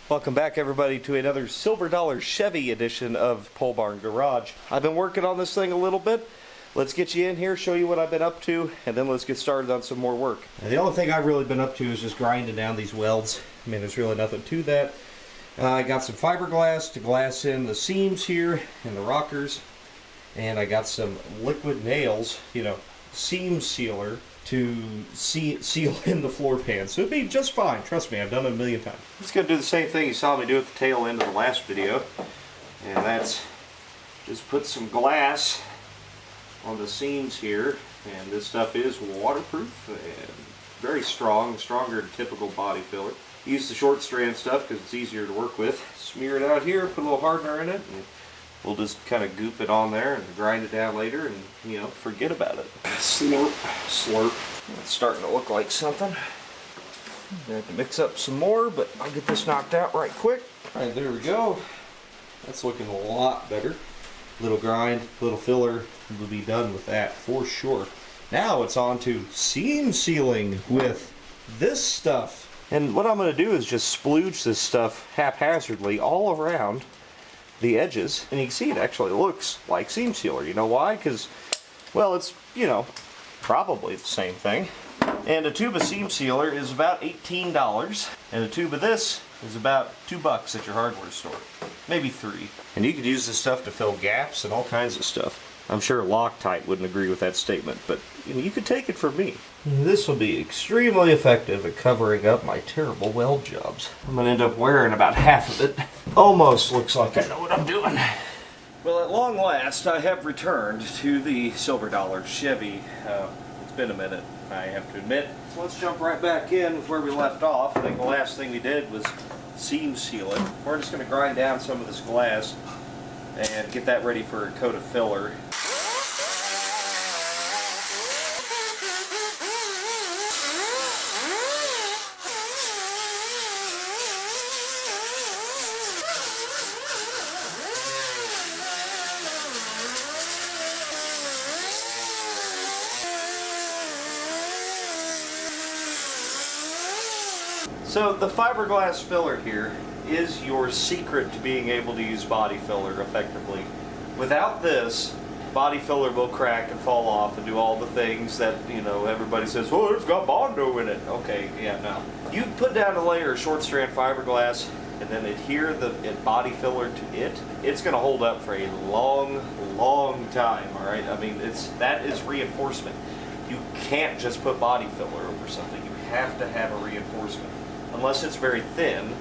Welcome back, everybody, to another Silver Dollar Chevy edition of Pole Barn Garage. I've been working on this thing a little bit. Let's get you in here, show you what I've been up to, and then let's get started on some more work. And the only thing I've really been up to is just grinding down these welds. I mean, there's really nothing to that. I got some fiberglass to glass in the seams here and the rockers, and I got some liquid nails, seam sealer, to seal in the floor pan. So it'd be just fine. Trust me, I've done it a million times. I'm just going to do the same thing you saw me do at the tail end of the last video. And that's just put some glass on the seams here. And this stuff is waterproof and very strong, stronger than typical body filler. Use the short strand stuff because it's easier to work with. Smear it out here, put a little hardener in it, and we'll just kind of goop it on there and grind it down later and, forget about it. Slurp, slurp. It's starting to look like something. I have to mix up some more, but I'll get this knocked out right quick. All right, there we go. That's looking a lot better. Little grind, little filler, we'll be done with that for sure. Now it's on to seam sealing with this stuff. And what I'm going to do is just splooge this stuff haphazardly all around the edges, and you can see it actually looks like seam sealer. You know why? Because, well, it's, probably the same thing. And a tube of seam sealer is about $18, and a tube of this is about $2 at your hardware store. Maybe $3. And you could use this stuff to fill gaps and all kinds of stuff. I'm sure Loctite wouldn't agree with that statement, but you could take it from me. This will be extremely effective at covering up my terrible weld jobs. I'm going to end up wearing about half of it. Almost looks like I know what I'm doing. Well, at long last, I have returned to the Silver Dollar Chevy. It's been a minute, I have to admit. So let's jump right back in with where we left off. I think the last thing we did was seam seal it. We're just going to grind down some of this glass and get that ready for a coat of filler. So the fiberglass filler here is your secret to being able to use body filler effectively. Without this, body filler will crack and fall off and do all the things that, everybody says, oh, it's got Bondo in it. Okay, yeah, no. You put down a layer of short strand fiberglass and then adhere the body filler to it, it's going to hold up for a long, long time, all right? I mean, that is reinforcement. You can't just put body filler over something. You have to have a reinforcement. Unless it's very thin,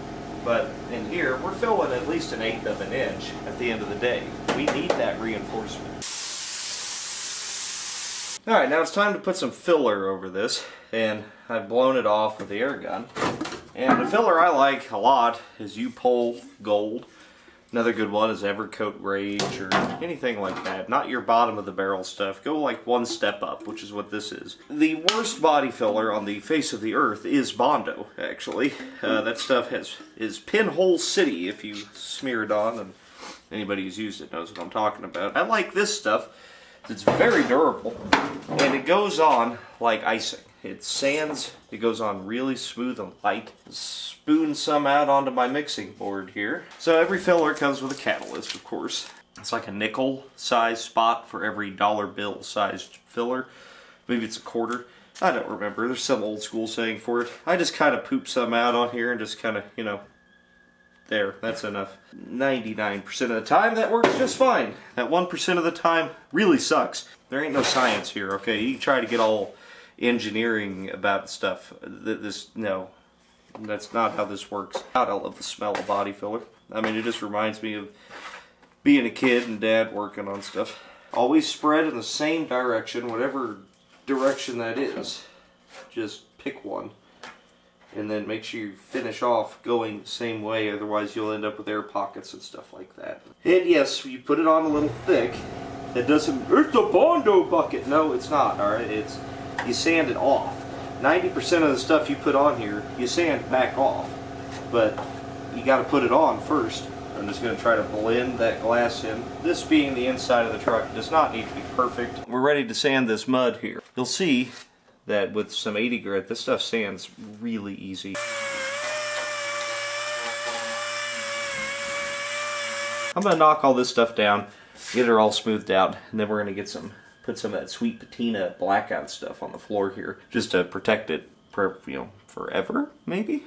but in here, we're filling at least 1/8 of an inch at the end of the day. We need that reinforcement. Alright, now it's time to put some filler over this, and I've blown it off with the air gun. And the filler I like a lot is U-Pole Gold. Another good one is Evercoat Rage or anything like that. Not your bottom of the barrel stuff. Go like one step up, which is what this is. The worst body filler on the face of the earth is Bondo, actually. That stuff is Pinhole City if you smear it on, and anybody who's used it knows what I'm talking about. I like this stuff. It's very durable, and it goes on like icing. It sands, it goes on really smooth and light. Spoon some out onto my mixing board here. So every filler comes with a catalyst, of course. It's like a nickel size spot for every dollar bill sized filler. Maybe it's a quarter. I don't remember. There's some old school saying for it. I just kind of poop some out on here and just kind of, there, that's enough. 99% of the time that works just fine. That 1% of the time really sucks. There ain't no science here, okay? You try to get all engineering about stuff. No, that's not how this works. God, I love the smell of body filler. I mean, it just reminds me of being a kid and Dad working on stuff. Always spread in the same direction, whatever direction that is. Just pick one. And then make sure you finish off going the same way, otherwise you'll end up with air pockets and stuff like that. And yes, you put it on a little thick. It doesn't, it's a Bondo bucket. No, it's not, alright? You sand it off. 90% of the stuff you put on here, you sand back off. But you got to put it on first. I'm just going to try to blend that glass in. This being the inside of the truck does not need to be perfect. We're ready to sand this mud here. You'll see that with some 80 grit, this stuff sands really easy. I'm going to knock all this stuff down, get it all smoothed out, and then we're going to get put some of that sweet patina blackout stuff on the floor here, just to protect it for, you know, forever, maybe?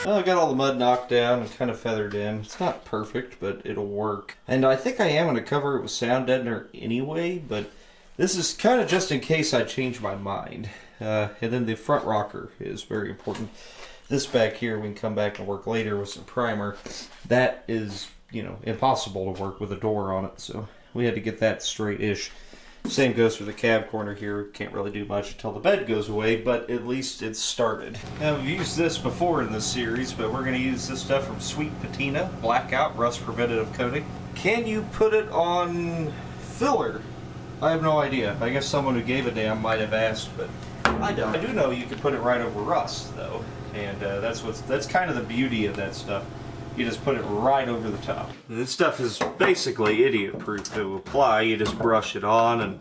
Well, I got all the mud knocked down and kind of feathered in. It's not perfect, but it'll work. And I think I am going to cover it with sound deadener anyway, but this is kind of just in case I change my mind. And then the front rocker is very important. This back here, we can come back and work later with some primer. That is, you know, impossible to work with a door on it, so we had to get that straight-ish. Same goes for the cab corner here. Can't really do much until the bed goes away, but at least it's started. Now, we've used this before in this series, but we're going to use this stuff from Sweet Patina, Blackout, Rust Preventative Coating. Can you put it on filler? I have no idea. I guess someone who gave a damn might have asked, but I don't. I do know you can put it right over rust, though, and that's kind of the beauty of that stuff. You just put it right over the top. This stuff is basically idiot-proof to apply. You just brush it on and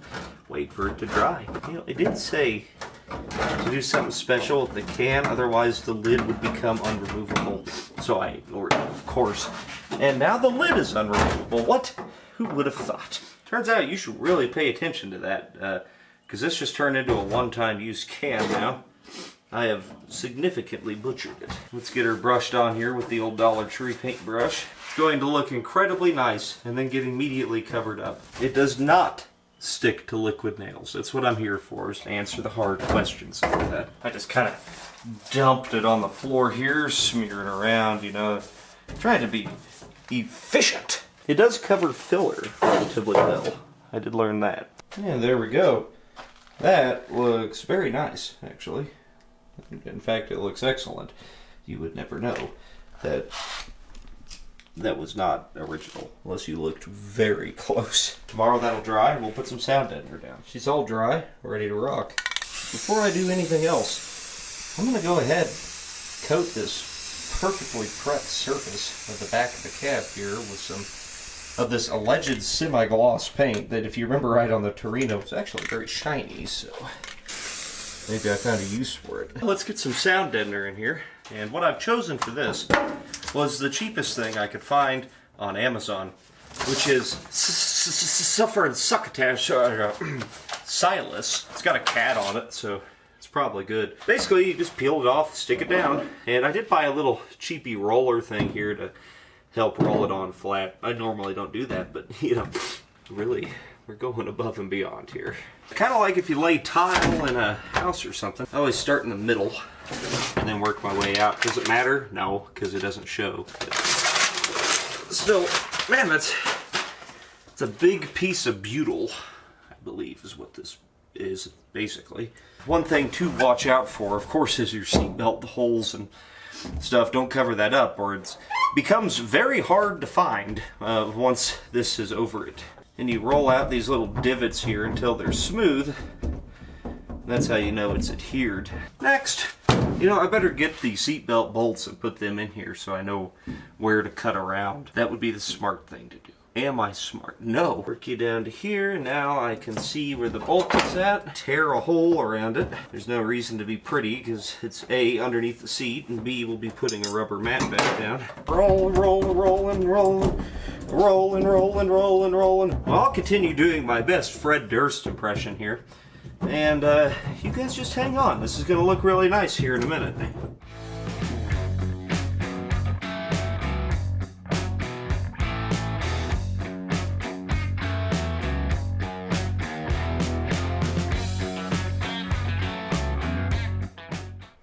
wait for it to dry. You know, it did say to do something special with the can, otherwise the lid would become unremovable. So I ignored it, of course. And now the lid is unremovable. What? Who would have thought? Turns out you should really pay attention to that, because this just turned into a one-time use can now. I have significantly butchered it. Let's get her brushed on here with the old Dollar Tree paintbrush. It's going to look incredibly nice and then get immediately covered up. It does not stick to liquid nails. That's what I'm here for, is to answer the hard questions like that. I just kind of dumped it on the floor here, smearing around, you know, trying to be efficient. It does cover filler relatively well. I did learn that. And there we go. That looks very nice, actually. In fact, it looks excellent. You would never know that that was not original unless you looked very close. Tomorrow that'll dry and we'll put some sound deadener down. She's all dry, ready to rock. Before I do anything else, I'm going to go ahead and coat this perfectly prepped surface of the back of the cab here with some of this alleged semi-gloss paint that, if you remember right on the Torino, was actually very shiny, so maybe I found a use for it. Let's get some sound deadener in here. And what I've chosen for this was the cheapest thing I could find on Amazon, which is Suffer and Succotash Silas. It's got a cat on it, so it's probably good. Basically, you just peel it off, stick it down. And I did buy a little cheapy roller thing here to help roll it on flat. I normally don't do that, but, you know, really, we're going above and beyond here. Kind of like if you lay tile in a house or something. I always start in the middle and then work my way out. Does it matter? No, because it doesn't show. But still, man, it's a big piece of butyl, I believe, is what this is, basically. One thing to watch out for, of course, is your seatbelt holes and stuff. Don't cover that up, or it becomes very hard to find once this is over it. And you roll out these little divots here until they're smooth. That's how you know it's adhered. Next, you know, I better get the seatbelt bolts and put them in here so I know where to cut around. That would be the smart thing to do. Am I smart? No. Work you down to here, and now I can see where the bolt is at. Tear a hole around it. There's no reason to be pretty, because it's A, underneath the seat, and B, we'll be putting a rubber mat back down. Roll, roll, rollin', rollin', rollin', rollin', rollin', rollin'. Well, I'll continue doing my best Fred Durst impression here. And you guys just hang on. This is going to look really nice here in a minute.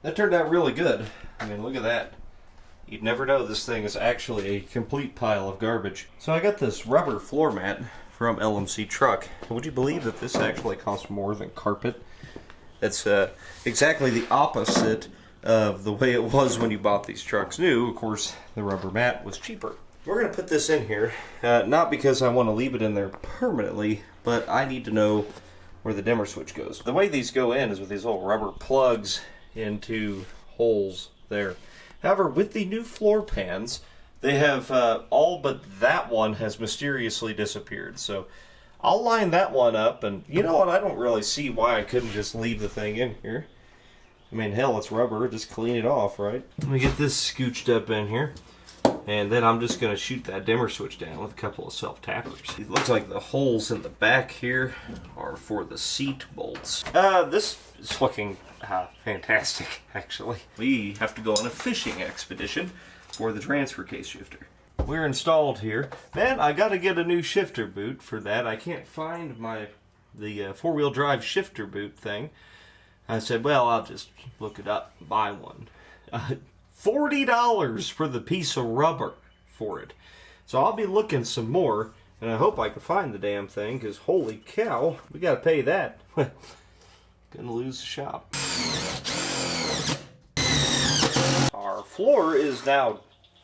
That turned out really good. I mean, look at that. You'd never know this thing is actually a complete pile of garbage. So I got this rubber floor mat from LMC Truck. Would you believe that this actually costs more than carpet? That's exactly the opposite of the way it was when you bought these trucks new. Of course, the rubber mat was cheaper. We're going to put this in here, not because I want to leave it in there permanently, but I need to know where the dimmer switch goes. The way these go in is with these little rubber plugs into holes there. However, with the new floor pans, they have all but that one has mysteriously disappeared. So I'll line that one up, and you know what? I don't really see why I couldn't just leave the thing in here. I mean, hell, it's rubber. Just clean it off, right? Let me get this scooched up in here. And then I'm just going to shoot that dimmer switch down with a couple of self-tappers. It looks like the holes in the back here are for the seat bolts. This is looking fantastic, actually. We have to go on a fishing expedition for the transfer case shifter. We're installed here. Man, I got to get a new shifter boot for that. I can't find the four-wheel drive shifter boot thing. I said, well, I'll just look it up and buy one. $40 for the piece of rubber for it. So I'll be looking some more, and I hope I can find the damn thing, because holy cow, we got to pay that. Gonna lose the shop. Our floor is now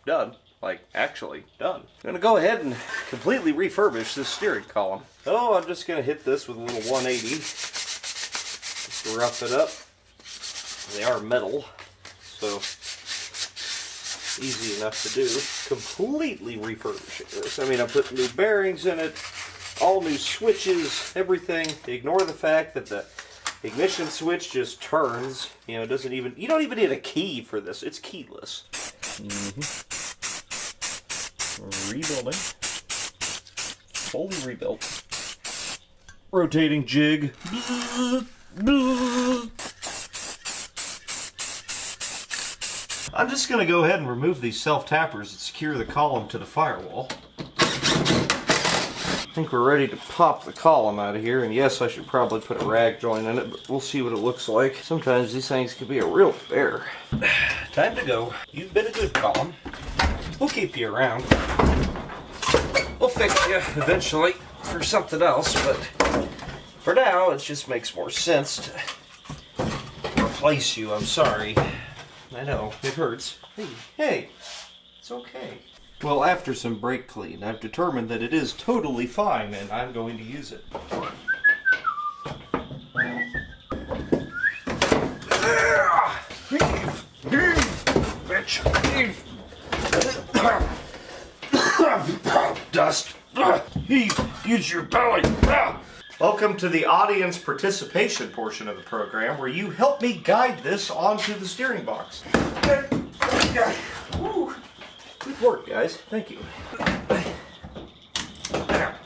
done. Like, actually done. I'm gonna go ahead and completely refurbish this steering column. Oh, I'm just gonna hit this with a little 180. Just to rough it up. They are metal, so easy enough to do. Completely refurbishing this. I mean, I'm putting new bearings in it, all new switches, everything. Ignore the fact that the ignition switch just turns. You know, it doesn't even, you don't even need a key for this. It's keyless. Rebuilding. Fully rebuilt. Rotating jig. I'm just going to go ahead and remove these self-tappers and secure the column to the firewall. I think we're ready to pop the column out of here, and yes, I should probably put a rag joint in it, but we'll see what it looks like. Sometimes these things can be a real bear. Time to go. You've been a good column. We'll keep you around. We'll fix you eventually for something else, but for now, it just makes more sense to replace you. I'm sorry. I know, it hurts. Hey, it's okay. Well, after some brake clean, I've determined that it is totally fine, and I'm going to use it. Bitch, dust. Heave, use your belly. Welcome to the audience participation portion of the program, where you help me guide this onto the steering box. Good work, guys. Thank you.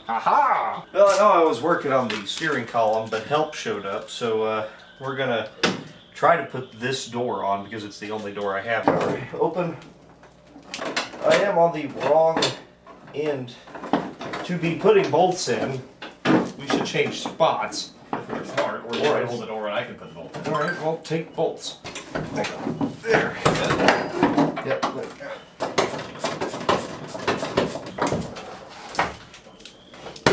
Aha! Well, I know I was working on the steering column, but help showed up, so we're gonna try to put this door on because it's the only door I have. Alright, open. I am on the wrong end to be putting bolts in. We should change spots. If we're smart, or you can hold the door and I can put the bolts in. Alright, well, take bolts. There. Yep, there we go.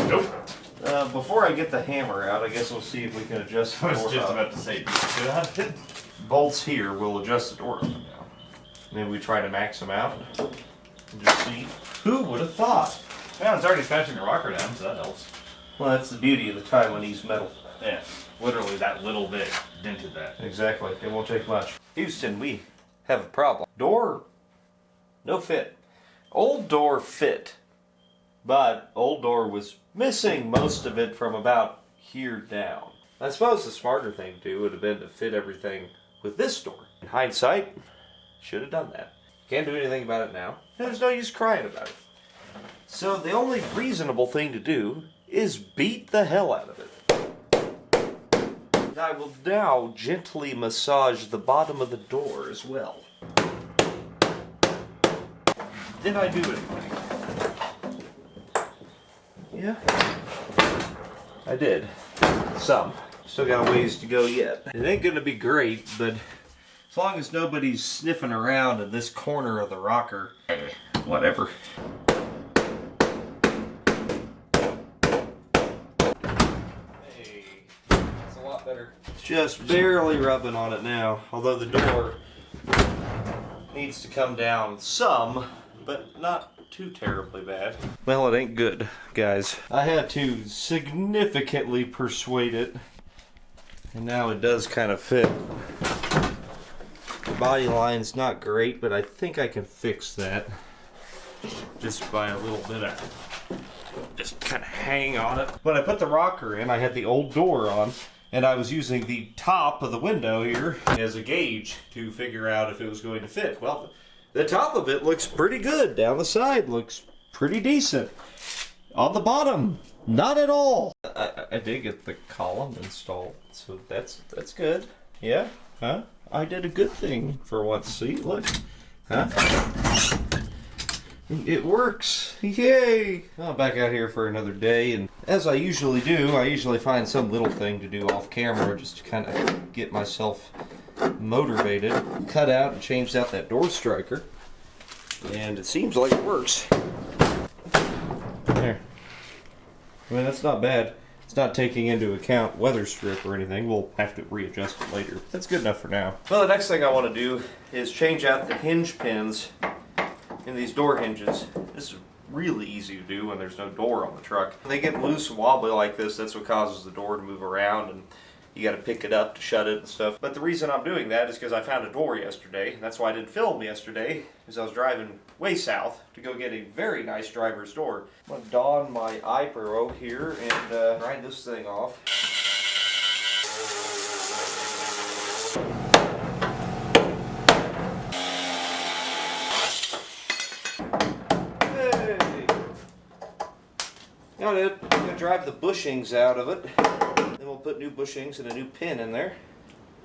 Nope. Before I get the hammer out, I guess we'll see if we can adjust the door. I was just up. about to say, should I? Bolts here will adjust the door up and down. Maybe we try to max them out and just see. Who would have thought? Yeah, it's already smashing the rocker down, so that helps. Well, that's the beauty of the Taiwanese metal. Yeah, literally that little bit dented that. Exactly. It won't take much. Houston, we have a problem. Door, no fit. Old door fit, but old door was missing most of it from about here down. I suppose the smarter thing to do would have been to fit everything with this door. In hindsight, should have done that. Can't do anything about it now. There's no use crying about it. So the only reasonable thing to do is beat the hell out of it. I will now gently massage the bottom of the door as well. Then I do it anyway. Yeah, I did. Some. Still got a ways to go yet. It ain't gonna be great, but as long as nobody's sniffing around in this corner of the rocker, whatever. Better. Just barely rubbing on it now, although the door needs to come down some, but not too terribly bad. Well, it ain't good, guys. I had to significantly persuade it, and now it does kind of fit. The body line's not great, but I think I can fix that just by a little bit of just kind of hang on it. When I put the rocker in, I had the old door on, And I was using the top of the window here as a gauge to figure out if it was going to fit. Well, the top of it looks pretty good. Down the side looks pretty decent. On the bottom, not at all. I did get the column installed, so that's good. Yeah? Huh? I did a good thing for once. See, look. Huh? It works. Yay! I'm back out here for another day, and as I usually do, I usually find some little thing to do off camera just to kind of get myself motivated. Cut out and changed out that door striker, and it seems like it works. There. I mean, that's not bad. It's not taking into account weather strip or anything. We'll have to readjust it later. That's good enough for now. Well, the next thing I want to do is change out the hinge pins in these door hinges. This is really easy to do when there's no door on the truck. When they get loose and wobbly like this, that's what causes the door to move around, and you got to pick it up to shut it and stuff. But the reason I'm doing that is because I found a door yesterday, and that's why I didn't film yesterday, because I was driving way south to go get a very nice driver's door. I'm going to don my eyebrow here and grind this thing off. Got it. I'm going to drive the bushings out of it. Then we'll put new bushings and a new pin in there.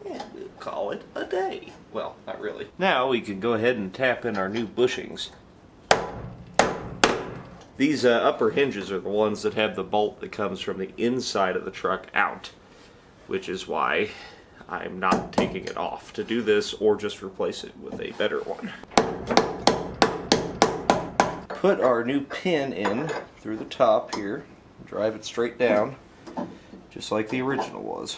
And we'll call it a day. Well, not really. Now we can go ahead and tap in our new bushings. These upper hinges are the ones that have the bolt that comes from the inside of the truck out, which is why I'm not taking it off to do this or just replace it with a better one. Put our new pin in through the top here, drive it straight down, just like the original was.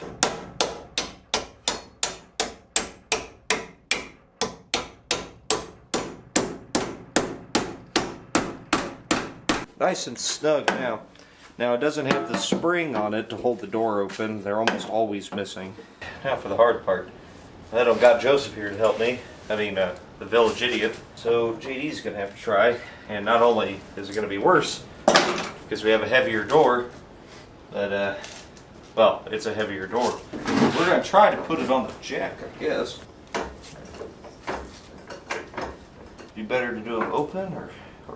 Nice and snug now. Now it doesn't have the spring on it to hold the door open. They're almost always missing. Now for the hard part. I don't got Joseph here to help me. I mean, the village idiot. So JD's gonna have to try. And not only is it gonna be worse, because we have a heavier door, but well, it's a heavier door. We're gonna try to put it on the jack, I guess. Be better to do them open or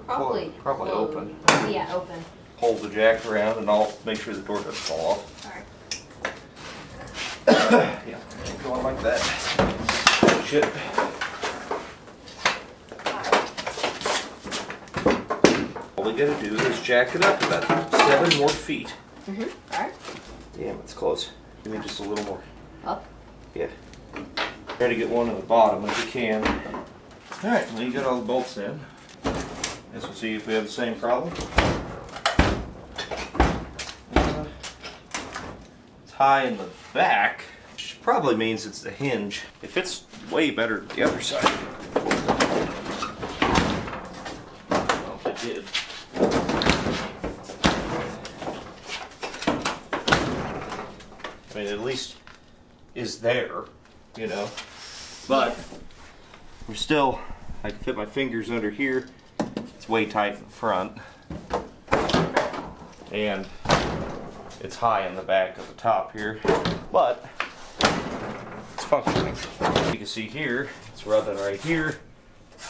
Probably open. Yeah, open. Hold the jack around and I'll make sure the door doesn't fall off. Alright. Yeah, go on like that. Shit. All we gotta do is jack it up about 7 more feet. Alright. Damn, it's close. Give me just a little more. Up. Yeah. Try to get one on the bottom if you can. Alright, well you got all the bolts in. Guess we'll see if we have the same problem. It's high in the back, which probably means it's the hinge. It fits way better than the other side. Well, it did. I mean, at least is there, you know. But we're still, I can fit my fingers under here. It's way tight in the front. And it's high in the back of the top here. But it's functioning. You can see here, it's rubbing right here.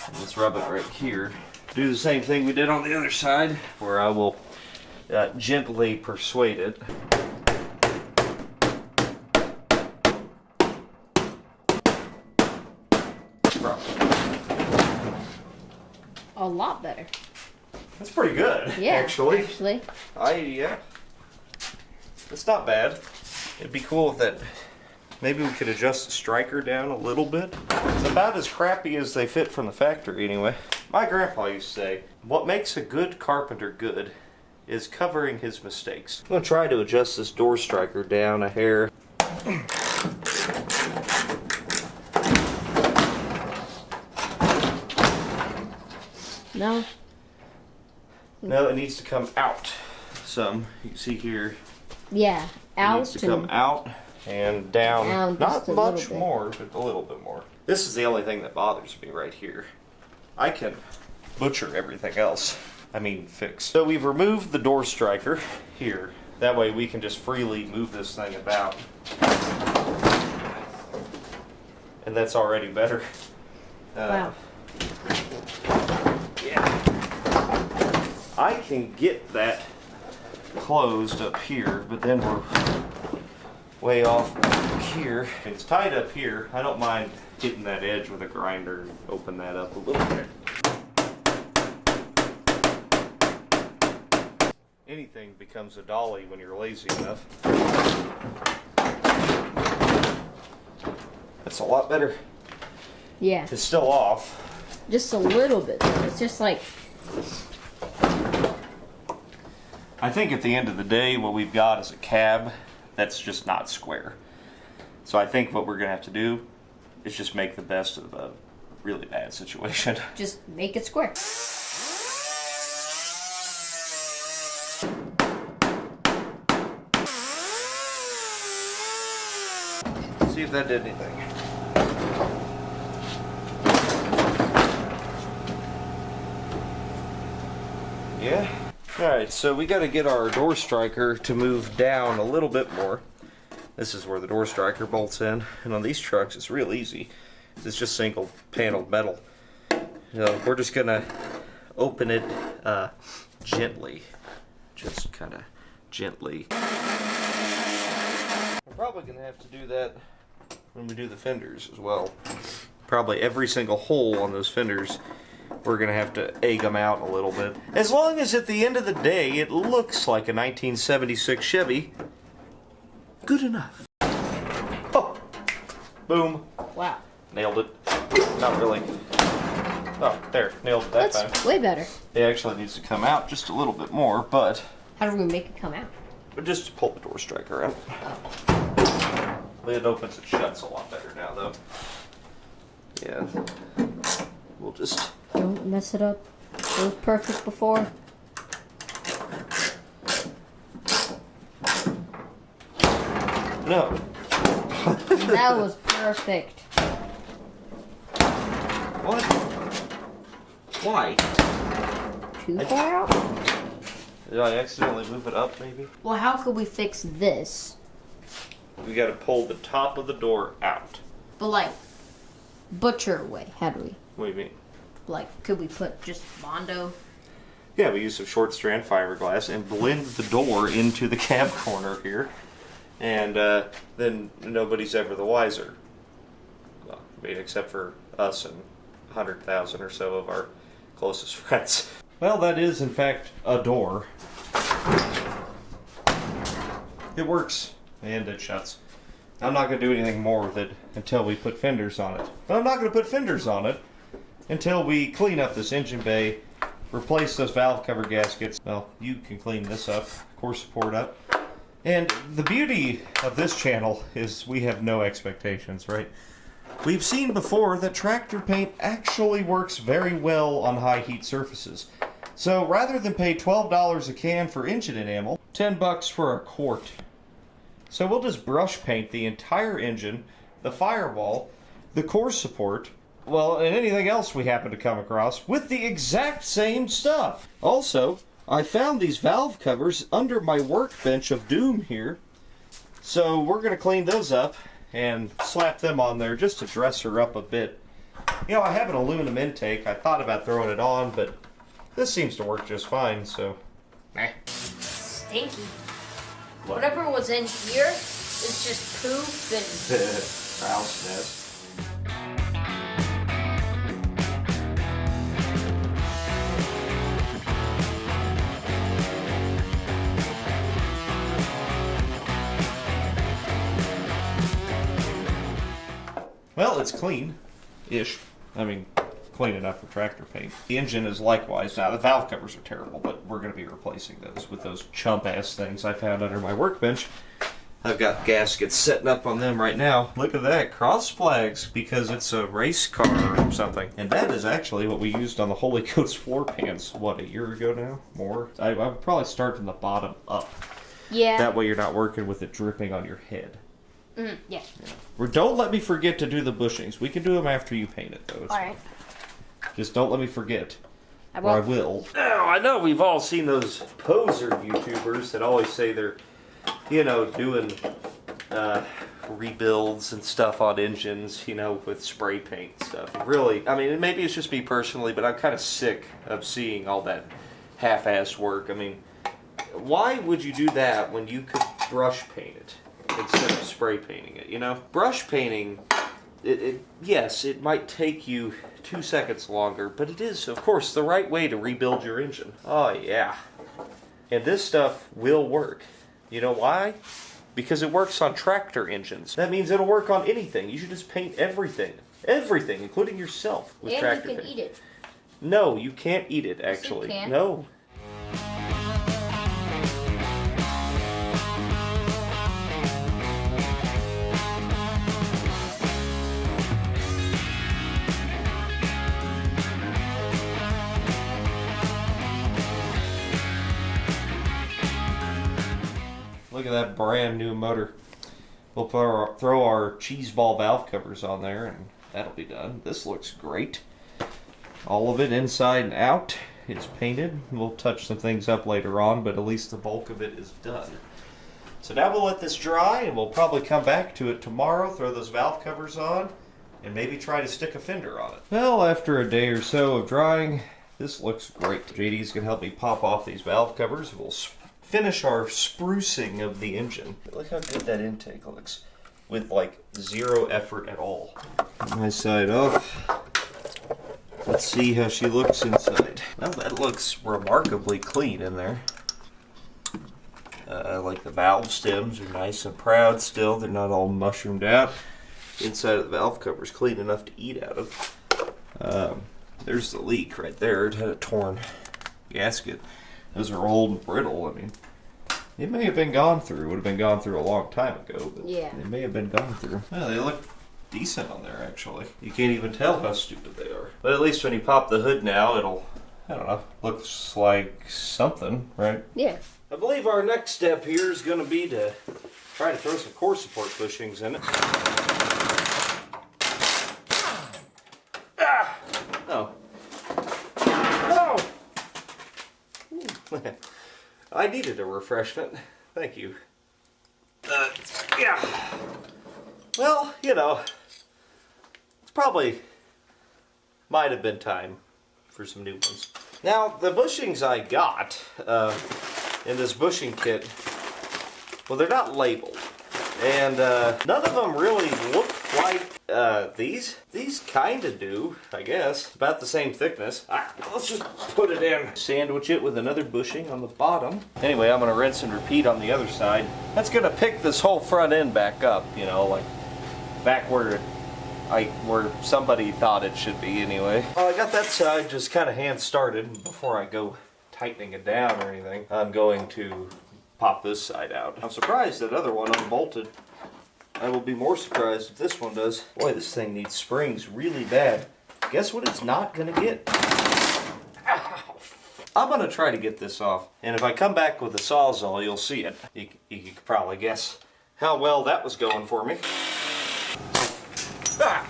And it's rubbing right here. Do the same thing we did on the other side, where I will gently persuade it. A lot better. That's pretty good, Yeah, actually. Yeah. It's not bad. It'd be cool if that, maybe we could adjust the striker down a little bit. It's about as crappy as they fit from the factory anyway. My grandpa used to say, what makes a good carpenter good is covering his mistakes. I'm going to try to adjust this door striker down a hair. No. No, it needs to come out some. You can see here. Yeah, It out needs to come out and down. Down Not just a much little bit. more, but a little bit more. This is the only thing that bothers me right here. I can butcher everything else. I mean, fix. So we've removed the door striker here. That way we can just freely move this thing about. And that's already better. Wow. Yeah. I can get that closed up here, but then we're way off here. It's tied up here. I don't mind hitting that edge with a grinder and open that up a little bit. Anything becomes a dolly when you're lazy enough. That's a lot better. Yeah. It's still off. Just a little bit. It's just like... I think at the end of the day, what we've got is a cab that's just not square. So I think what we're going to have to do is just make the best of a really bad situation. Just make it square. See if that did anything. Yeah. Alright, so we got to get our door striker to move down a little bit more. This is where the door striker bolts in. And on these trucks, it's real easy. It's just single paneled metal. We're just going to open it gently. Just kind of gently. We're probably going to have to do that when we do the fenders as well. Probably every single hole on those fenders, we're going to have to egg them out a little bit. As long as at the end of the day, it looks like a 1976 Chevy, good enough. Oh, boom. Wow. Nailed it. Not really. Oh, there. Nailed it that time. That's way better. It actually needs to come out just a little bit more, but... How do we make it come out? Just to pull the door striker out. It opens and shuts a lot better now, though. Yeah. We'll just... Don't mess it up. It was perfect before. No. That was perfect. What? Why? Too far out? Did I accidentally move it up, maybe? Well, how could we fix this? We gotta pull the top of the door out. But like, butcher way. How do we? What do you mean? Like, could we put just Bondo? Yeah, we use some short strand fiberglass and blend the door into the cab corner here. And then nobody's ever the wiser. Well, I mean, except for us and 100,000 or so of our closest friends. Well, that is, in fact, a door. It works, and it shuts. I'm not going to do anything more with it until we put fenders on it. But I'm not going to put fenders on it until we clean up this engine bay, replace those valve cover gaskets. Well, you can clean this up, core support up. And the beauty of this channel is we have no expectations, right? We've seen before that tractor paint actually works very well on high heat surfaces. So rather than pay $12 a can for engine enamel, $10 for a quart. So we'll just brush paint the entire engine, the firewall, the core support, well, and anything else we happen to come across with the exact same stuff. Also, I found these valve covers under my workbench of doom here. So we're going to clean those up and slap them on there just to dress her up a bit. You know, I have an aluminum intake. I thought about throwing it on, but this seems to work just fine, so... Stinky. Whatever was in here is just poop and... Grouse nest. Well, it's clean-ish. I mean, clean enough for tractor paint. The engine is likewise. Now, the valve covers are terrible, but we're going to be replacing those with those chump-ass things I found under my workbench. I've got gaskets setting up on them right now. Look at that, cross flags, because it's a race car or something. And that is actually what we used on the Holy Coats floor pans, what, a year ago now? More? I would probably start from the bottom up. Yeah. That way you're not working with it dripping on your head. Yeah. Don't let me forget to do the bushings. We can do them after you paint it, though. Alright. Just don't let me forget. I Or I won't. will. Now, I know we've all seen those poser YouTubers that always say they're, you know, doing rebuilds and stuff on engines, you know, with spray paint and stuff. Really, I mean, maybe it's just me personally, but I'm kind of sick of seeing all that half-assed work. I mean, why would you do that when you could brush paint it instead of spray painting it, you know? Brush painting, yes, it might take you 2 seconds longer, but it is, of course, the right way to rebuild your engine. Oh, yeah. And this stuff will work. You know why? Because it works on tractor engines. That means it'll work on anything. You should just paint everything. Everything, including yourself, with tractor And you paint. can eat it. No, you can't eat it, actually. Yes, you can. No. Look at that brand new motor. We'll throw our cheese ball valve covers on there and that'll be done. This looks great. All of it inside and out is painted. We'll touch some things up later on, but at least the bulk of it is done. So now we'll let this dry and we'll probably come back to it tomorrow, throw those valve covers on, and maybe try to stick a fender on it. Well, after a day or so of drying, this looks great. JD's gonna help me pop off these valve covers. We'll finish our sprucing of the engine. Look how good that intake looks with like zero effort at all. Get my side off. Let's see how she looks inside. Well, that looks remarkably clean in there. Like the valve stems are nice and proud still. They're not all mushroomed out. Inside of the valve cover is clean enough to eat out of. There's the leak right there. It had a torn gasket. Those are old and brittle. I mean, it may have been gone through. Would have been gone through a long time ago, but Yeah. they may have been gone through. Well, they look decent on there, actually. You can't even tell how stupid they are. But at least when you pop the hood now, it'll, I don't know, looks like something, right? Yeah. I believe our next step here is going to be to try to throw some core support bushings in it. Ah! Oh. I needed a refreshment. Thank you. Yeah. Well, you know, it's probably might have been time for some new ones. Now, the bushings I got in this bushing kit, well, they're not labeled. And none of them really look like these. These kind of do, I guess. About the same thickness. Let's just put it in. Sandwich it with another bushing on the bottom. Anyway, I'm going to rinse and repeat on the other side. That's going to pick this whole front end back up, you know, like back where somebody thought it should be anyway. Well, I got that side just kind of hand started. Before I go tightening it down or anything, I'm going to pop this side out. I'm surprised that other one unbolted. I will be more surprised if this one does. Boy, this thing needs springs really bad. Guess what it's not gonna get? Ow. I'm gonna try to get this off. And if I come back with a Sawzall, you'll see it. You could probably guess how well that was going for me. Ah.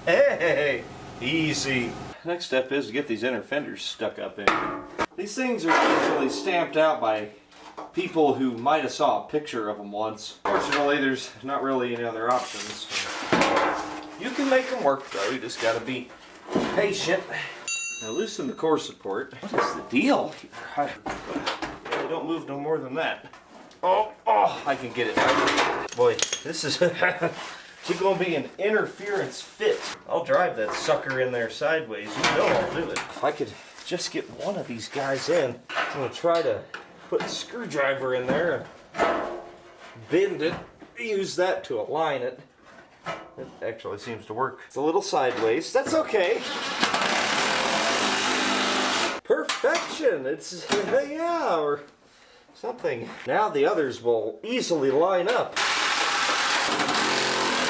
Hey, easy. Next step is to get these inner fenders stuck up in. These things are usually stamped out by people who might have saw a picture of them once. Fortunately, there's not really any other options. You can make them work though, you just gotta be patient. Now loosen the core support. What is the deal? They don't move no more than that. Oh, I can get it now. Boy, this is it's gonna be an interference fit. I'll drive that sucker in there sideways. You know I'll do it. If I could just get one of these guys in, I'm gonna try to put a screwdriver in there and bend it, use that to align it. It actually seems to work. It's a little sideways. That's okay. Perfection. It's, yeah, or something. Now the others will easily line up.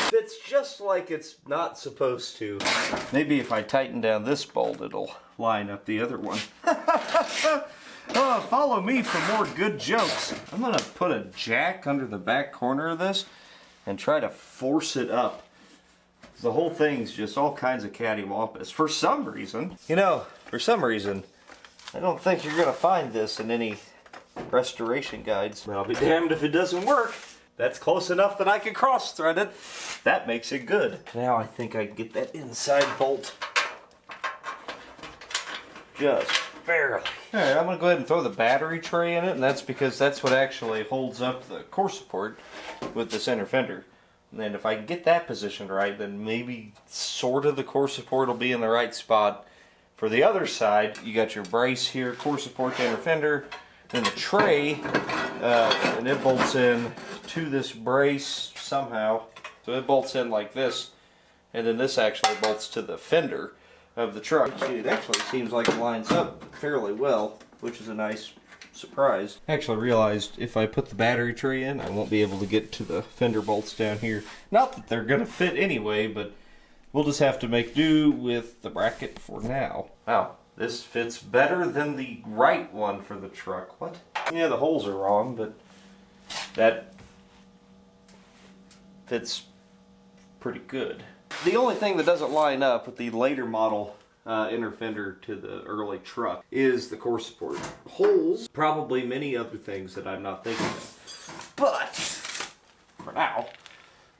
Fits just like it's not supposed to. Maybe if I tighten down this bolt, it'll line up the other one. Follow me for more good jokes. I'm gonna put a jack under the back corner of this and try to force it up The whole thing's just all kinds of cattywampus. For some reason, I don't think you're gonna find this in any restoration guides. But I'll be damned if it doesn't work. That's close enough that I can cross-thread it. That makes it good. Now I think I can get that inside bolt just barely. Alright, I'm gonna go ahead and throw the battery tray in it, and that's because that's what actually holds up the core support with the center fender. And then if I can get that positioned right, then maybe sort of the core support will be in the right spot. For the other side, you got your brace here, core support, center fender, then the tray, and it bolts in to this brace somehow. So it bolts in like this, and then this actually bolts to the fender of the truck. It actually seems like it lines up fairly well, which is a nice surprise. I actually realized if I put the battery tray in, I won't be able to get to the fender bolts down here. Not that they're going to fit anyway, but we'll just have to make do with the bracket for now. Wow, this fits better than the right one for the truck. What? Yeah, the holes are wrong, but that fits pretty good. The only thing that doesn't line up with the later model inner fender to the early truck is the core support. Holes, probably many other things that I'm not thinking of. But, for now,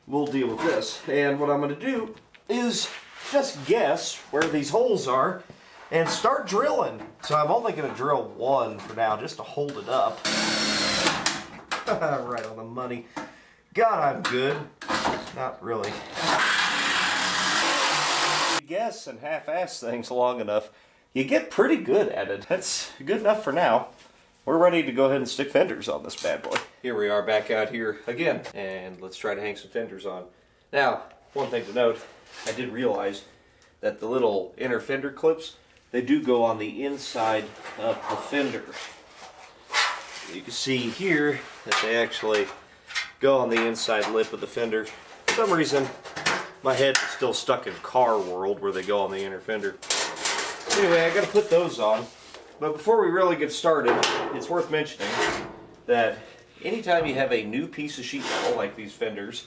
we'll deal with this. And what I'm going to do is just guess where these holes are and start drilling. So I'm only going to drill one for now just to hold it up. Right on the money. God, I'm good. Not really. You guess and half-ass things long enough, you get pretty good at it. That's good enough for now. We're ready to go ahead and stick fenders on this bad boy. Here we are back out here again, and let's try to hang some fenders on. Now, one thing to note, I did realize that the little inner fender clips, they do go on the inside of the fender. You can see here that they actually go on the inside lip of the fender. For some reason, my head is still stuck in car world where they go on the inner fender. Anyway, I gotta put those on. But before we really get started, it's worth mentioning that anytime you have a new piece of sheet metal like these fenders,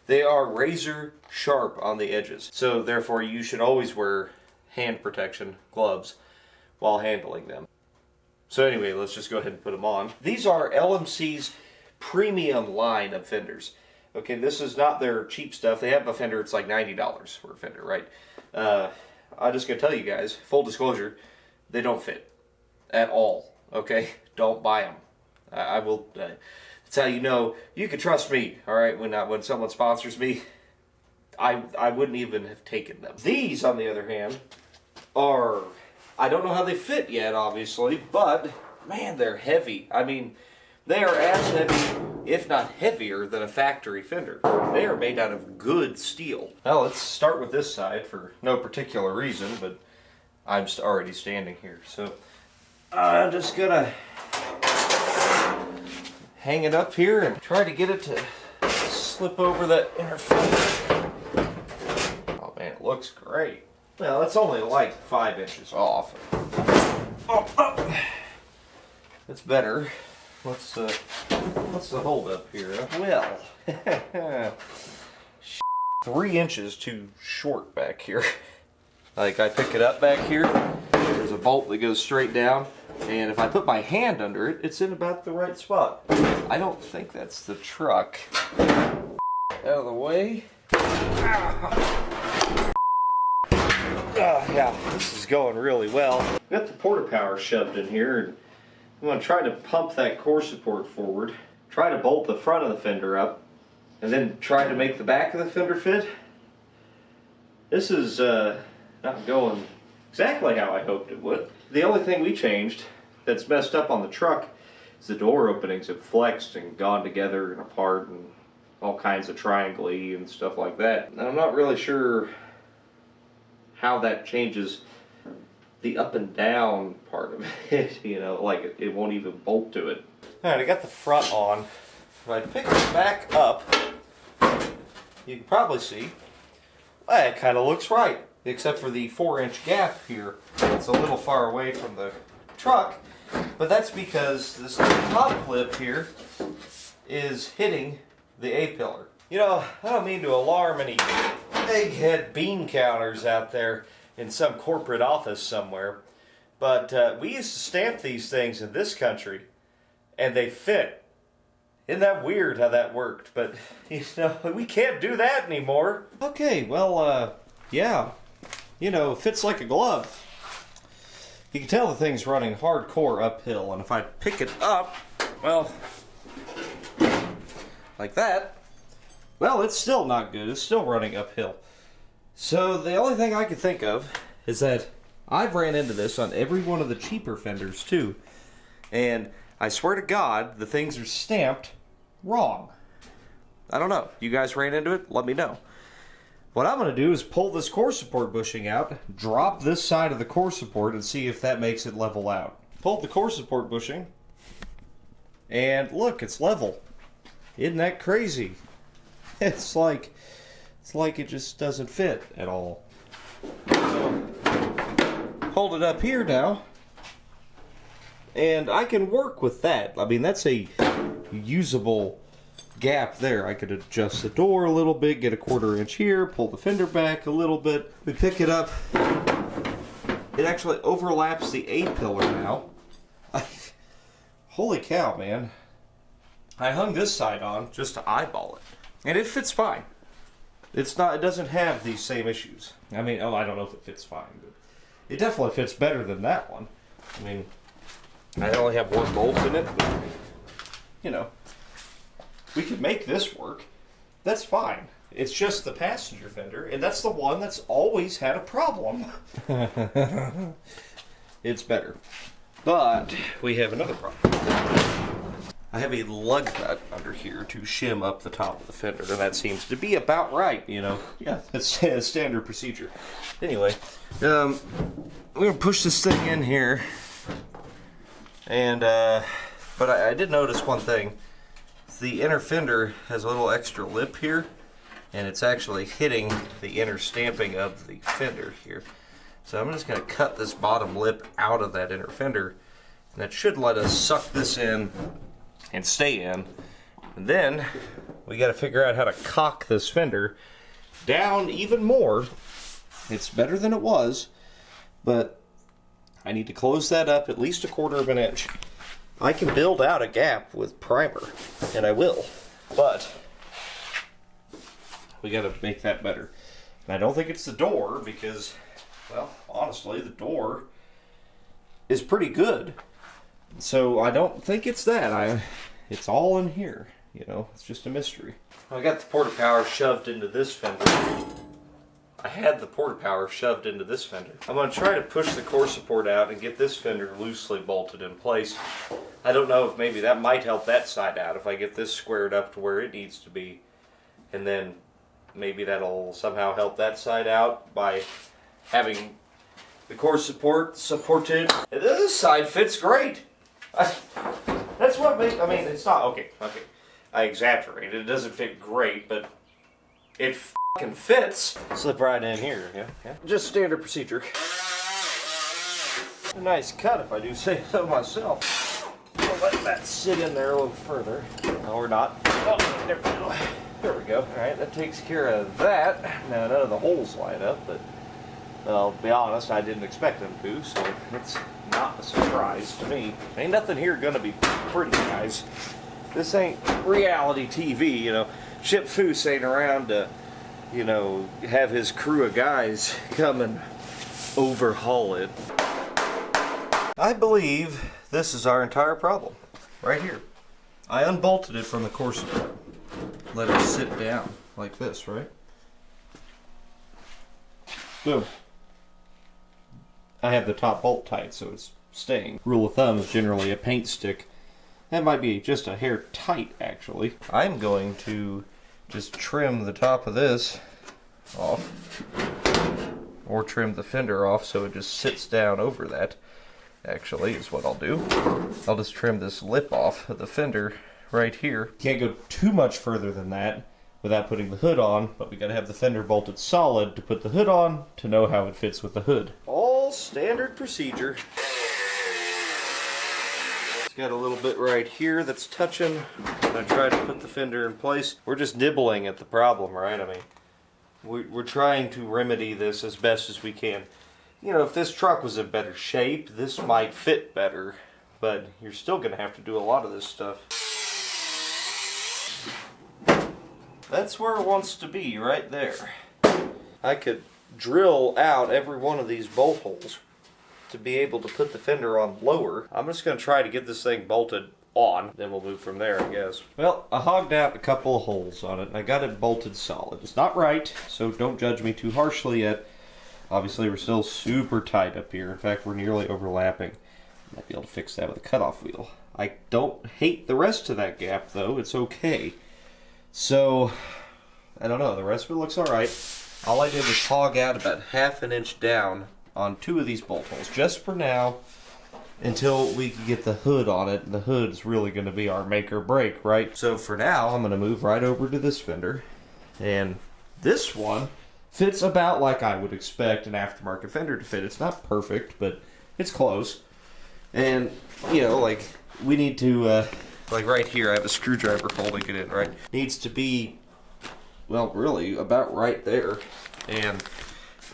they are razor sharp on the edges. So therefore you should always wear hand protection gloves while handling them. So anyway, let's just go ahead and put them on. These are LMC's premium line of fenders. Okay, this is not their cheap stuff. They have a fender, it's like $90 for a fender, right? I'm just going to tell you guys, full disclosure, they don't fit at all, okay? Don't buy them. I will, that's how you know, you can trust me, all right? When someone sponsors me, I wouldn't even have taken them. These, on the other hand, are, I don't know how they fit yet, obviously, but, man, they're heavy. I mean, they are as heavy, if not heavier, than a factory fender. They are made out of good steel. Well, let's start with this side for no particular reason, but I'm already standing here. So I'm just gonna hang it up here and try to get it to slip over that inner fender. Oh man, it looks great. Well, it's only like 5 inches off. Oh. That's better. What's the hold up here? Well, 3 inches too short back here. Like I pick it up back here, there's a bolt that goes straight down, and if I put my hand under it, it's in about the right spot. I don't think that's the truck. Out of the way. Yeah, this is going really well. Got the porta power shoved in here, and I'm going to try to pump that core support forward, try to bolt the front of the fender up, and then try to make the back of the fender fit. This is not going exactly how I hoped it would. The only thing we changed that's messed up on the truck is the door openings have flexed and gone together and apart and all kinds of triangle-y and stuff like that. And I'm not really sure how that changes the up and down part of it, you know, like it won't even bolt to it. Alright, I got the front on. If I pick it back up, you can probably see, well, it kind of looks right, except for the 4-inch gap here. It's a little far away from the truck, but that's because this top clip here is hitting the A-pillar. You know, I don't mean to alarm any egghead bean counters out there in some corporate office somewhere. But we used to stamp these things in this country, and they fit. Isn't that weird how that worked? But, you know, we can't do that anymore. Okay, well, yeah. You know, it fits like a glove. You can tell the thing's running hardcore uphill, and if I pick it up, well, like that, well, it's still not good. It's still running uphill. So the only thing I can think of is that I've ran into this on every one of the cheaper fenders too. And I swear to God, the things are stamped wrong. I don't know. You guys ran into it? Let me know. What I'm going to do is pull this core support bushing out, drop this side of the core support, and see if that makes it level out. Pulled the core support bushing, and look, it's level. Isn't that crazy? It's like it just doesn't fit at all. So, hold it up here now, and I can work with that. I mean, that's a usable gap there. I could adjust the door a little bit, get a 1/4 inch here, pull the fender back a little bit. We pick it up. It actually overlaps the A-pillar now. Holy cow, man. I hung this side on just to eyeball it, and it fits fine. It doesn't have these same issues. I mean, I don't know if it fits fine, but it definitely fits better than that one. I mean, I only have one bolt in it, but, you know, we could make this work. That's fine. It's just the passenger fender, and that's the one that's always had a problem. It's better. But we have another problem. I have a lug nut under here to shim up the top of the fender, and that seems to be about right, you know. Yeah, that's a standard procedure. Anyway, we're going to push this thing in here, and, but I did notice one thing. The inner fender has a little extra lip here, and it's actually hitting the inner stamping of the fender here. So I'm just going to cut this bottom lip out of that inner fender, and that should let us suck this in and stay in. And then we got to figure out how to cock this fender down even more. It's better than it was, but I need to close that up at least a 1/4 inch. I can build out a gap with primer, and I will, but we got to make that better. And I don't think it's the door because, well, honestly, the door is pretty good. So I don't think it's that. It's all in here, you know. It's just a mystery. I got the porta power shoved into this fender. I had the porta power shoved into this fender. I'm going to try to push the core support out and get this fender loosely bolted in place. I don't know if maybe that might help that side out if I get this squared up to where it needs to be. And then maybe that'll somehow help that side out by having the core support supported. And this side fits great. That's what makes, I mean, it's not, okay. I exaggerated. It doesn't fit great, but it fucking fits. Slip right in here, yeah. Just standard procedure. A nice cut if I do say so myself. I'll let that sit in there a little further. No, or not. Oh, there we go. There we go. Alright, that takes care of that. Now, none of the holes line up, but I'll be honest, I didn't expect them to, so it's not a surprise to me. Ain't nothing here gonna be pretty, guys. This ain't reality TV, you know. Chip Foose ain't around to, you know, have his crew of guys come and overhaul it. I believe this is our entire problem, right here. I unbolted it from the core support. Let it sit down like this, right? Boom. I have the top bolt tight, so it's staying. Rule of thumb is generally a paint stick. That might be just a hair tight, actually. I'm going to just trim the top of this off, or trim the fender off so it just sits down over that, actually, is what I'll do. I'll just trim this lip off of the fender right here. Can't go too much further than that without putting the hood on, but we gotta have the fender bolted solid to put the hood on to know how it fits with the hood. All standard procedure. It's got a little bit right here that's touching. I'm gonna try to put the fender in place. We're just nibbling at the problem, right? I mean, we're trying to remedy this as best as we can. You know, if this truck was in better shape, this might fit better, but you're still going to have to do a lot of this stuff. That's where it wants to be, right there. I could drill out every one of these bolt holes to be able to put the fender on lower. I'm just going to try to get this thing bolted on, then we'll move from there, I guess. Well, I hogged out a couple of holes on it, and I got it bolted solid. It's not right, so don't judge me too harshly yet. Obviously, we're still super tight up here. In fact, we're nearly overlapping. Might be able to fix that with a cutoff wheel. I don't hate the rest of that gap, though. It's okay. So, I don't know. The rest of it looks alright. All I did was hog out about 1/2 inch down on 2 of these bolt holes, just for now, until we can get the hood on it. And the hood's really going to be our make or break, right? So for now, I'm going to move right over to this fender. And this one fits about like I would expect an aftermarket fender to fit. It's not perfect, but it's close. And, you know, like, we need to, like right here, I have a screwdriver holding it in, right? Needs to be, well, really, about right there. And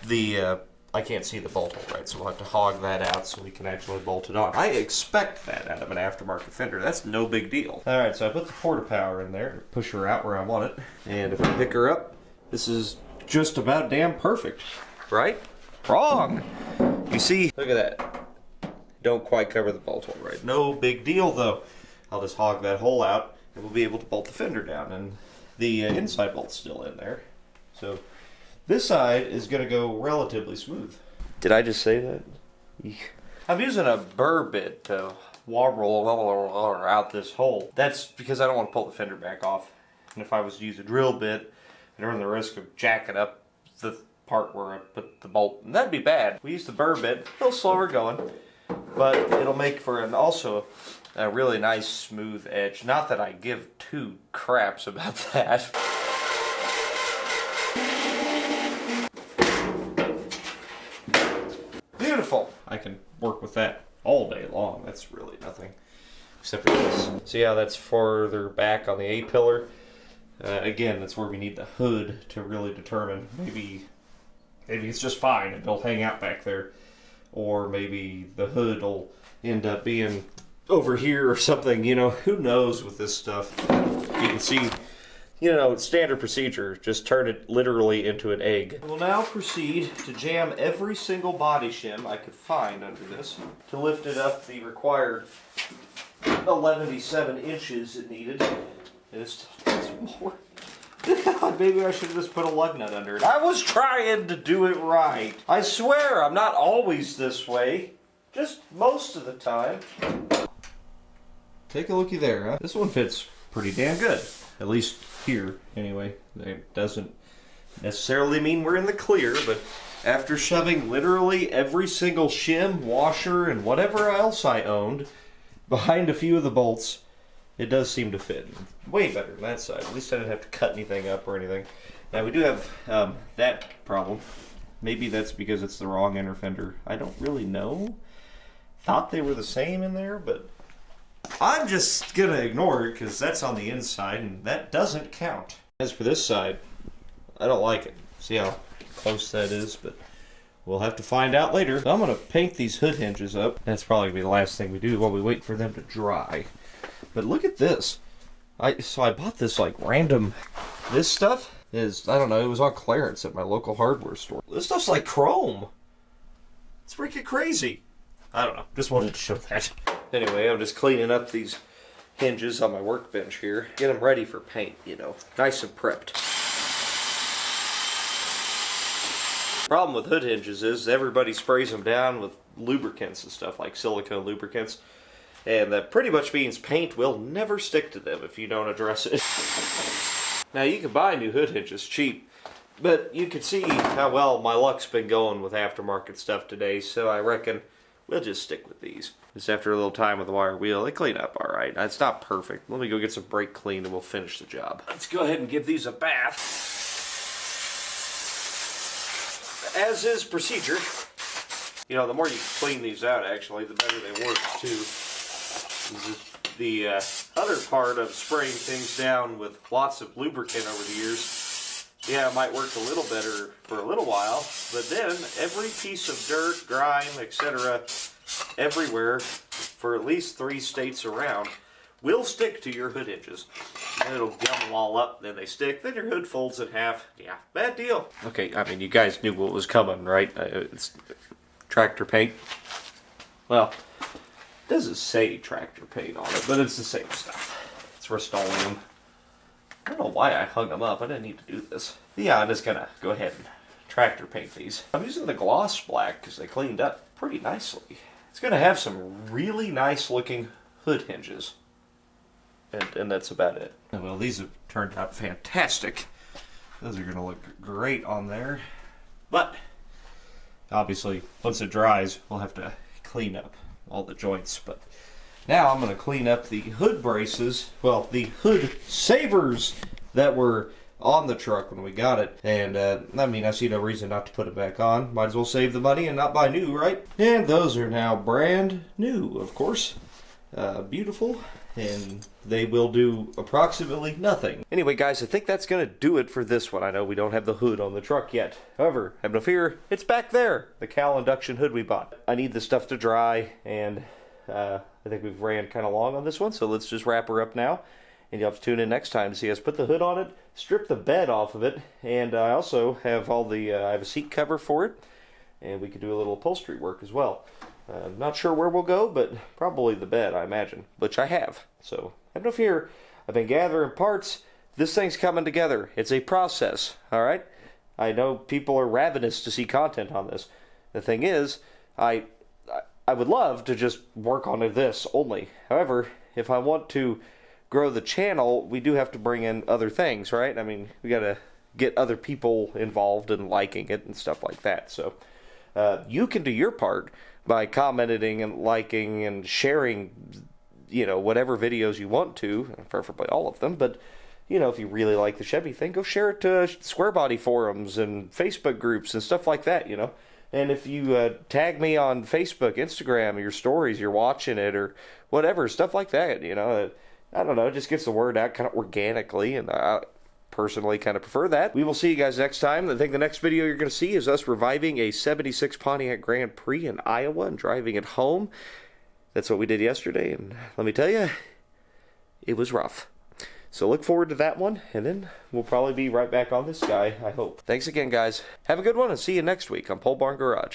the, I can't see the bolt hole, right? So we'll have to hog that out so we can actually bolt it on. I expect that out of an aftermarket fender. That's no big deal. Alright, so I put the porta power in there to push her out where I want it. And if I pick her up, this is just about damn perfect. Right? Wrong! You see, look at that. Don't quite cover the bolt hole, right? No big deal, though. I'll just hog that hole out, and we'll be able to bolt the fender down. And the inside bolt's still in there. So this side is going to go relatively smooth. Did I just say that? Eek. I'm using a burr bit to wobble out this hole. That's because I don't want to pull the fender back off. And if I was to use a drill bit, I'd run the risk of jacking up the part where I put the bolt. And that'd be bad. We use the burr bit, a little slower going, but it'll make for also a really nice smooth edge. Not that I give 2 craps about that. Beautiful. I can work with that all day long. That's really nothing. Except for this. See how that's further back on the A-pillar? Again, that's where we need the hood to really determine. Maybe it's just fine and it'll hang out back there. Or maybe the hood will end up being over here or something. You know, who knows with this stuff. You can see, you know, standard procedure. Just turn it literally into an egg. We'll now proceed to jam every single body shim I could find under this to lift it up the required 11.7 inches it needed. And it still needs more. God, maybe I should have just put a lug nut under it. I was trying to do it right. I swear I'm not always this way. Just most of the time. Take a looky there, huh? This one fits pretty damn good. At least here, anyway. It doesn't necessarily mean we're in the clear, but after shoving literally every single shim, washer, and whatever else I owned behind a few of the bolts, it does seem to fit. Way better than that side. At least I didn't have to cut anything up or anything. Now we do have that problem. Maybe that's because it's the wrong inner fender. I don't really know. Thought they were the same in there, but I'm just gonna ignore it because that's on the inside and that doesn't count. As for this side, I don't like it. See how close that is, but we'll have to find out later. So I'm gonna paint these hood hinges up. That's probably gonna be the last thing we do while we wait for them to dry. But look at this. So I bought this like random. This stuff is, I don't know, it was on clearance at my local hardware store. This stuff's like chrome. It's freaking crazy. I don't know. Just wanted to show that. Anyway, I'm just cleaning up these hinges on my workbench here. Get them ready for paint, you know. Nice and prepped. Problem with hood hinges is everybody sprays them down with lubricants and stuff like silicone lubricants. And that pretty much means paint will never stick to them if you don't address it. Now you can buy new hood hinges cheap, but you can see how well my luck's been going with aftermarket stuff today, so I reckon we'll just stick with these. Just after a little time with the wire wheel, they clean up alright. It's not perfect. Let me go get some brake clean and we'll finish the job. Let's go ahead and give these a bath. As is procedure. You know, the more you clean these out, actually, the better they work, too. The other part of spraying things down with lots of lubricant over the years yeah, it might work a little better for a little while, but then every piece of dirt, grime, etc., everywhere, for at least 3 states around, will stick to your hood hinges. And it'll gum them all up, then they stick, then your hood folds in half. Yeah, bad deal. Okay, I mean, you guys knew what was coming, right? It's tractor paint. Well, it doesn't say tractor paint on it, but it's the same stuff. It's Rust-Oleum. I don't know why I hung them up. I didn't need to do this. Yeah, I'm just gonna go ahead and tractor paint these. I'm using the gloss black because they cleaned up pretty nicely. It's gonna have some really nice looking hood hinges. And that's about it. Well, these have turned out fantastic. Those are gonna look great on there. But obviously, once it dries, we'll have to clean up all the joints. But now I'm going to clean up the hood braces, well, the hood savers that were on the truck when we got it. And, I mean, I see no reason not to put it back on. Might as well save the money and not buy new, right? And those are now brand new, of course. Beautiful. And they will do approximately nothing. Anyway, guys, I think that's going to do it for this one. I know we don't have the hood on the truck yet. However, have no fear, it's back there. The Cal induction hood we bought. I need the stuff to dry, and I think we've ran kind of long on this one, so let's just wrap her up now. And you'll have to tune in next time to see us put the hood on it, strip the bed off of it, and I also have all the, I have a seat cover for it, and we could do a little upholstery work as well. Not sure where we'll go, but probably the bed, I imagine, which I have. So have no fear. I've been gathering parts. This thing's coming together. It's a process, all right? I know people are ravenous to see content on this. The thing is, I would love to just work on this only. However, if I want to grow the channel, we do have to bring in other things, right? I mean, we got to get other people involved in liking it and stuff like that. So you can do your part by commenting and liking and sharing, you know, whatever videos you want to, preferably all of them. But, you know, if you really like the Chevy thing, go share it to Square Body forums and Facebook groups and stuff like that, you know. And if you tag me on Facebook, Instagram, your stories, you're watching it or whatever, stuff like that, you know. I don't know, it just gets the word out kind of organically, and I personally kind of prefer that. We will see you guys next time. I think the next video you're going to see is us reviving a 76 Pontiac Grand Prix in Iowa and driving it home. That's what we did yesterday, and let me tell you, it was rough. So look forward to that one, and then we'll probably be right back on this guy, I hope. Thanks again, guys. Have a good one, and see you next week on Pole Barn Garage.